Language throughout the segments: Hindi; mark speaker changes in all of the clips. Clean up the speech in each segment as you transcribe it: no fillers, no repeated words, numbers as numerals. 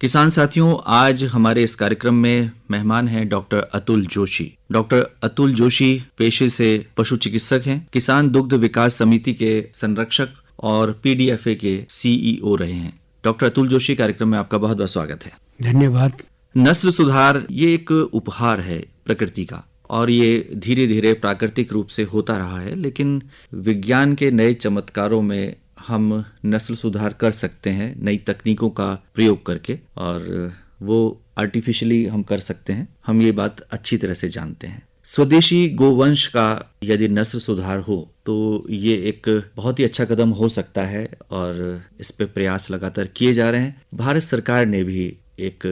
Speaker 1: किसान साथियों, आज हमारे इस कार्यक्रम में मेहमान हैं डॉक्टर अतुल जोशी। डॉक्टर अतुल जोशी पेशे से पशु चिकित्सक हैं, किसान दुग्ध विकास समिति के संरक्षक और पीडीएफए के सीईओ रहे हैं। डॉक्टर अतुल जोशी, कार्यक्रम में आपका बहुत बहुत स्वागत है।
Speaker 2: धन्यवाद।
Speaker 1: नस्ल सुधार ये एक उपहार है प्रकृति का, और ये धीरे धीरे प्राकृतिक रूप से होता रहा है, लेकिन विज्ञान के नए चमत्कारों में हम नस्ल सुधार कर सकते हैं नई तकनीकों का प्रयोग करके, और वो आर्टिफिशियली हम कर सकते हैं। हम ये बात अच्छी तरह से जानते हैं। स्वदेशी गोवंश का यदि नस्ल सुधार हो तो ये एक बहुत ही अच्छा कदम हो सकता है, और इस पे प्रयास लगातार किए जा रहे हैं। भारत सरकार ने भी एक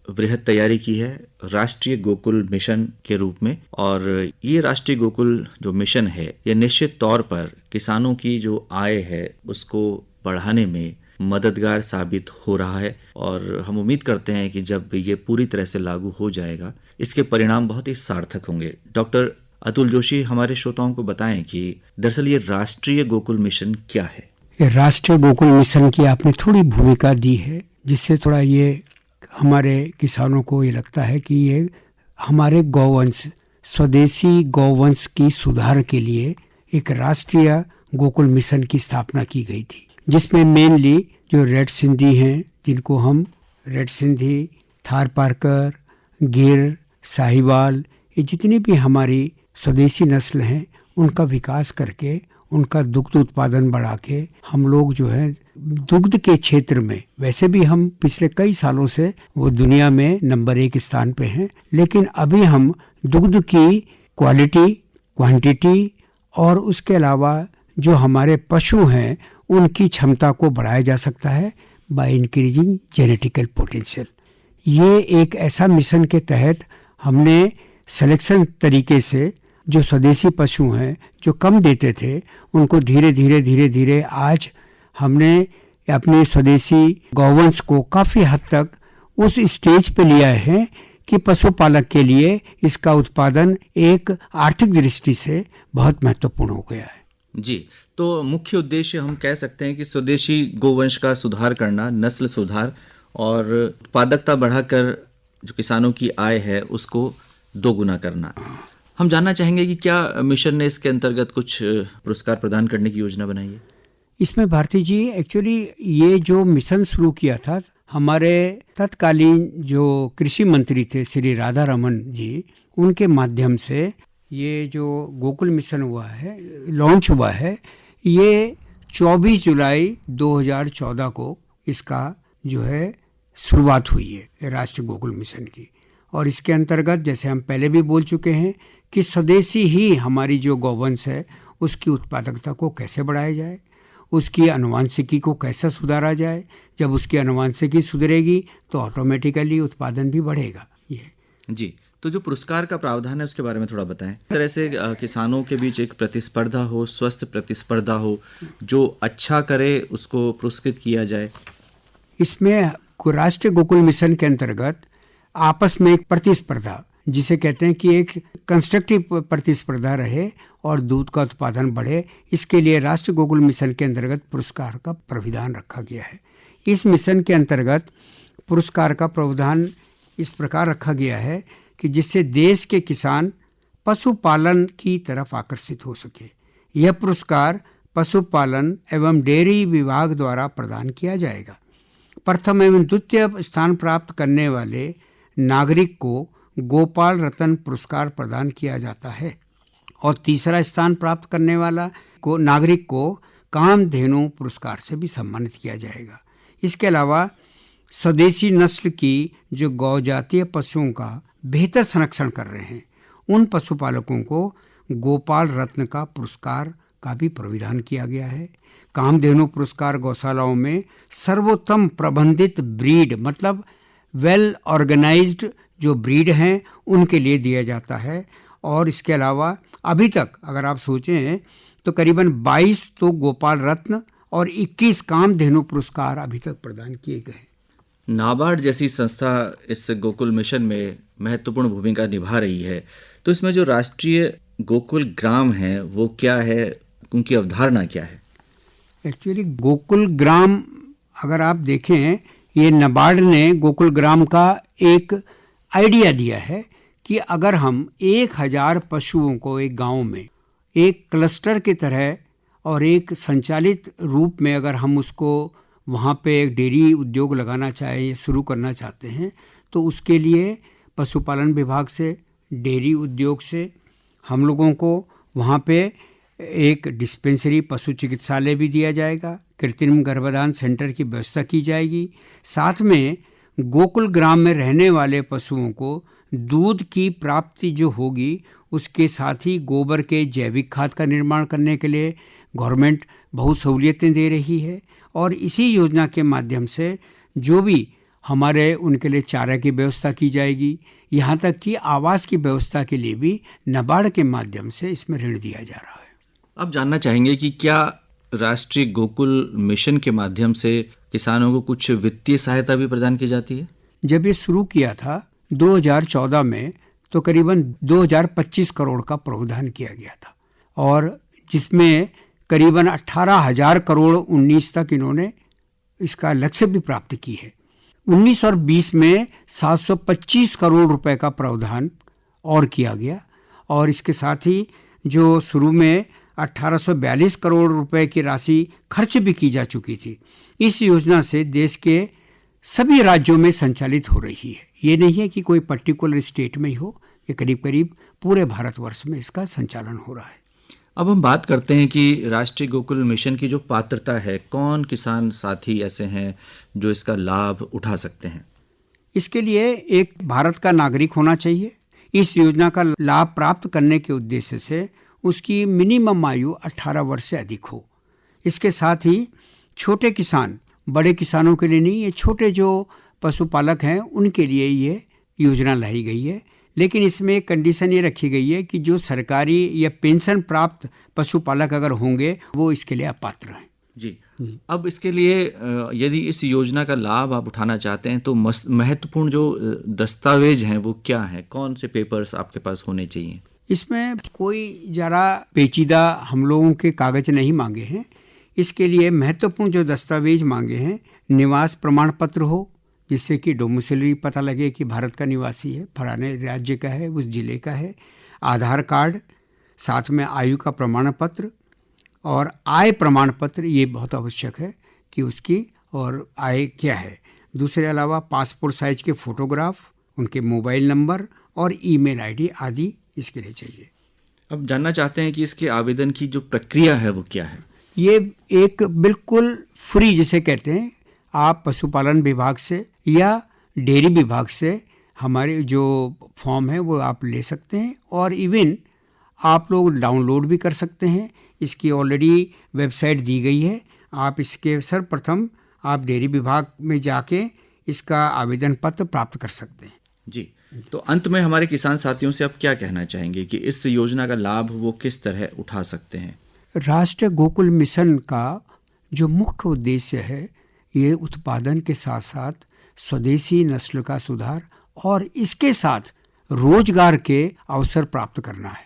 Speaker 1: वृहद तैयारी की है राष्ट्रीय गोकुल मिशन के रूप में, और ये राष्ट्रीय गोकुल जो मिशन है ये निश्चित तौर पर किसानों की जो आय है उसको बढ़ाने में मददगार साबित हो रहा है, और हम उम्मीद करते हैं कि जब ये पूरी तरह से लागू हो जाएगा इसके परिणाम बहुत ही सार्थक होंगे। डॉक्टर अतुल जोशी, हमारे श्रोताओं को बताएं कि दरअसल ये राष्ट्रीय गोकुल मिशन क्या है।
Speaker 2: ये राष्ट्रीय गोकुल मिशन की आपने थोड़ी भूमिका दी है, जिससे थोड़ा ये हमारे किसानों को ये लगता है कि ये हमारे गौवंश, स्वदेशी गौवंश की सुधार के लिए एक राष्ट्रीय गोकुल मिशन की स्थापना की गई थी, जिसमें मेनली जो रेड सिंधी हैं, जिनको हम रेड सिंधी, थारपारकर, गिर, साहिवाल, ये जितनी भी हमारी स्वदेशी नस्ल हैं उनका विकास करके उनका दुग्ध उत्पादन बढ़ा के हम लोग जो है दुग्ध के क्षेत्र में, वैसे भी हम पिछले कई सालों से वो दुनिया में नंबर 1 स्थान पे हैं, लेकिन अभी हम दुग्ध की क्वालिटी, क्वांटिटी और उसके अलावा जो हमारे पशु हैं उनकी क्षमता को बढ़ाया जा सकता है बाय इंक्रीजिंग जेनेटिकल पोटेंशियल। ये एक ऐसा मिशन के तहत हमने सिलेक्शन तरीके से जो स्वदेशी पशु हैं जो कम देते थे उनको धीरे धीरे आज हमने अपने स्वदेशी गौवंश को काफ़ी हद तक उस स्टेज पे लिया है कि पशुपालक के लिए इसका उत्पादन एक आर्थिक दृष्टि से बहुत महत्वपूर्ण हो गया है।
Speaker 1: जी, तो मुख्य उद्देश्य हम कह सकते हैं कि स्वदेशी गोवंश का सुधार करना, नस्ल सुधार और उत्पादकता बढ़ाकर जो किसानों की आय है उसको दोगुना करना। हम जानना चाहेंगे कि क्या मिशन ने इसके अंतर्गत कुछ पुरस्कार प्रदान करने की योजना बनाई है।
Speaker 2: इसमें भारती जी, एक्चुअली ये जो मिशन शुरू किया था हमारे तत्कालीन जो कृषि मंत्री थे श्री राधा रमन जी, उनके माध्यम से ये जो गोकुल मिशन हुआ है, लॉन्च हुआ है, ये 24 जुलाई 2014 को इसका जो है शुरुआत हुई है राष्ट्रीय गोकुल मिशन की। और इसके अंतर्गत जैसे हम पहले भी बोल चुके हैं कि स्वदेशी ही हमारी जो गौवंश है उसकी उत्पादकता को कैसे बढ़ाया जाए, उसकी आनुवांशिकी को कैसे सुधारा जाए। जब उसकी आनुवांशिकी सुधरेगी तो ऑटोमेटिकली उत्पादन भी बढ़ेगा। ये
Speaker 1: जी, तो जो पुरस्कार का प्रावधान है उसके बारे में थोड़ा बताएं। इस तरह से किसानों के बीच एक प्रतिस्पर्धा हो, स्वस्थ प्रतिस्पर्धा हो, जो अच्छा करे उसको पुरस्कृत किया जाए।
Speaker 2: इसमें राष्ट्रीय गोकुल मिशन के अंतर्गत आपस में एक प्रतिस्पर्धा, जिसे कहते हैं कि एक कंस्ट्रक्टिव प्रतिस्पर्धा रहे और दूध का उत्पादन बढ़े, इसके लिए राष्ट्रीय गोकुल मिशन के अंतर्गत पुरस्कार का प्रावधान रखा गया है। इस मिशन के अंतर्गत पुरस्कार का प्रावधान इस प्रकार रखा गया है कि जिससे देश के किसान पशुपालन की तरफ आकर्षित हो सके। यह पुरस्कार पशुपालन एवं डेयरी विभाग द्वारा प्रदान किया जाएगा। प्रथम एवं द्वितीय स्थान प्राप्त करने वाले नागरिक को गोपाल रत्न पुरस्कार प्रदान किया जाता है, और तीसरा स्थान प्राप्त करने वाला नागरिक को कामधेनु पुरस्कार से भी सम्मानित किया जाएगा। इसके अलावा स्वदेशी नस्ल की जो गौजातीय पशुओं का बेहतर संरक्षण कर रहे हैं उन पशुपालकों को गोपाल रत्न का पुरस्कार का भी प्रावधान किया गया है। कामधेनु पुरस्कार गौशालाओं में सर्वोत्तम प्रबंधित ब्रीड, मतलब वेल ऑर्गेनाइज्ड जो ब्रीड हैं उनके लिए दिया जाता है। और इसके अलावा अभी तक अगर आप सोचें तो करीबन 22 तो गोपाल रत्न और 21 कामधेनु पुरस्कार अभी तक प्रदान किए गए।
Speaker 1: नाबार्ड जैसी संस्था इस गोकुल मिशन में महत्वपूर्ण भूमिका निभा रही है, तो इसमें जो राष्ट्रीय गोकुल ग्राम है वो क्या है, उनकी अवधारणा क्या है?
Speaker 2: एक्चुअली गोकुल ग्राम अगर आप देखें ये नाबार्ड ने गोकुल ग्राम का एक आइडिया दिया है कि अगर हम 1000 पशुओं को एक गांव में एक क्लस्टर की तरह और एक संचालित रूप में अगर हम उसको वहाँ पे एक डेयरी उद्योग लगाना चाहे शुरू करना चाहते हैं, तो उसके लिए पशुपालन विभाग से, डेयरी उद्योग से हम लोगों को वहाँ पे एक डिस्पेंसरी पशु चिकित्सालय भी दिया जाएगा, कृत्रिम गर्भाधान सेंटर की व्यवस्था की जाएगी। साथ में गोकुल ग्राम में रहने वाले पशुओं को दूध की प्राप्ति जो होगी, उसके साथ ही गोबर के जैविक खाद का निर्माण करने के लिए गवर्नमेंट बहुत सहूलियतें दे रही है। और इसी योजना के माध्यम से जो भी हमारे उनके लिए चारा की व्यवस्था की जाएगी, यहाँ तक कि आवास की व्यवस्था के लिए भी नाबार्ड के माध्यम से इसमें ऋण दिया जा रहा है।
Speaker 1: अब जानना चाहेंगे कि क्या राष्ट्रीय गोकुल मिशन के माध्यम से किसानों को कुछ वित्तीय सहायता भी प्रदान की जाती है?
Speaker 2: जब ये शुरू किया था 2014 में, तो करीबन 2025 करोड़ का प्रावधान किया गया था, और जिसमें करीबन 18,000 करोड़ 19 तक इन्होंने इसका लक्ष्य भी प्राप्त की है। 19 और 20 में 725 करोड़ रुपए का प्रावधान और किया गया, और इसके साथ ही जो शुरू में 1842 करोड़ रुपए की राशि खर्च भी की जा चुकी थी। इस योजना से देश के सभी राज्यों में संचालित हो रही है। ये नहीं है कि कोई पर्टिकुलर स्टेट में ही हो, ये करीब करीब पूरे भारतवर्ष में इसका संचालन हो रहा है।
Speaker 1: अब हम बात करते हैं कि राष्ट्रीय गोकुल मिशन की जो पात्रता है, कौन किसान साथी ऐसे हैं जो इसका लाभ उठा सकते हैं?
Speaker 2: इसके लिए एक भारत का नागरिक होना चाहिए। इस योजना का लाभ प्राप्त करने के उद्देश्य से उसकी मिनिमम आयु 18 वर्ष से अधिक हो। इसके साथ ही छोटे किसान, बड़े किसानों के लिए नहीं, ये छोटे जो पशुपालक हैं उनके लिए ये योजना लाई गई है। लेकिन इसमें एक कंडीशन ये रखी गई है कि जो सरकारी या पेंशन प्राप्त पशुपालक अगर होंगे वो इसके लिए अपात्र हैं।
Speaker 1: जी, अब इसके लिए यदि इस योजना का लाभ आप उठाना चाहते हैं तो महत्वपूर्ण जो दस्तावेज हैं वो क्या हैं? कौन से पेपर्स आपके पास होने चाहिए?
Speaker 2: इसमें कोई ज़रा पेचीदा हम लोगों के कागज नहीं मांगे हैं। इसके लिए महत्वपूर्ण जो दस्तावेज मांगे हैं, निवास प्रमाण पत्र हो, जिससे कि डोमिसिलरी पता लगे कि भारत का निवासी है, फलाने राज्य का है, उस जिले का है, आधार कार्ड, साथ में आयु का प्रमाण पत्र और आय प्रमाण पत्र, ये बहुत आवश्यक है कि उसकी और आय क्या है। दूसरे अलावा पासपोर्ट साइज के फोटोग्राफ, उनके मोबाइल नंबर और ईमेल आईडी आदि इसके लिए चाहिए।
Speaker 1: अब जानना चाहते हैं कि इसके आवेदन की जो प्रक्रिया है वो क्या है?
Speaker 2: ये एक बिल्कुल फ्री, जिसे कहते हैं, आप पशुपालन विभाग से या डेयरी विभाग से हमारे जो फॉर्म है वो आप ले सकते हैं, और इवन आप लोग डाउनलोड भी कर सकते हैं। इसकी ऑलरेडी वेबसाइट दी गई है। आप इसके सर्वप्रथम आप डेयरी विभाग में जाके इसका आवेदन पत्र प्राप्त कर सकते हैं।
Speaker 1: जी, तो अंत में हमारे किसान साथियों से आप क्या कहना चाहेंगे कि इस योजना का लाभ वो किस तरह उठा सकते हैं?
Speaker 2: राष्ट्रीय गोकुल मिशन का जो मुख्य उद्देश्य है, ये उत्पादन के साथ साथ स्वदेशी नस्ल का सुधार और इसके साथ रोजगार के अवसर प्राप्त करना है।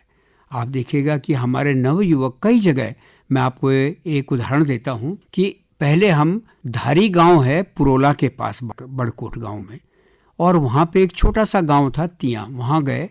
Speaker 2: आप देखिएगा कि हमारे नवयुवक कई जगह, मैं आपको एक उदाहरण देता हूँ कि पहले हम धारी गांव है पुरोला के पास बड़कोट गांव में, और वहाँ पे एक छोटा सा गांव था तिया, वहाँ गए,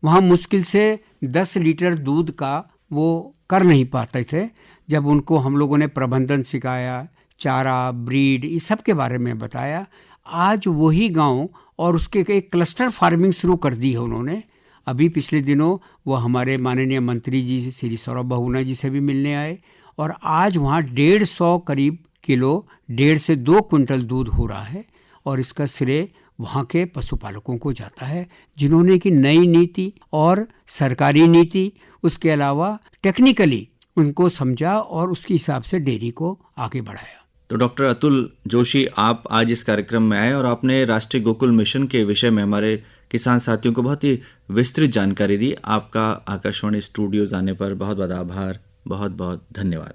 Speaker 2: वहाँ मुश्किल से 10 लीटर दूध का वो कर नहीं पाते थे। जब उनको हम लोगों ने प्रबंधन सिखाया, चारा, ब्रीड, इस सब के बारे में बताया, आज वही गांव और उसके एक क्लस्टर फार्मिंग शुरू कर दी है उन्होंने। अभी पिछले दिनों वो हमारे माननीय मंत्री जी श्री सौरभ बहुगुणा जी से भी मिलने आए, और आज वहाँ 150 करीब किलो, 1.5 से 2 क्विंटल दूध हो रहा है, और इसका श्रेय वहाँ के पशुपालकों को जाता है, जिन्होंने कि नई नीति और सरकारी नीति, उसके अलावा टेक्निकली उनको समझा और उसके हिसाब से डेयरी को आगे बढ़ाया।
Speaker 1: तो डॉक्टर अतुल जोशी, आप आज इस कार्यक्रम में आए और आपने राष्ट्रीय गोकुल मिशन के विषय में हमारे किसान साथियों को बहुत ही विस्तृत जानकारी दी। आपका आकाशवाणी स्टूडियोज आने पर बहुत बहुत आभार, बहुत बहुत धन्यवाद।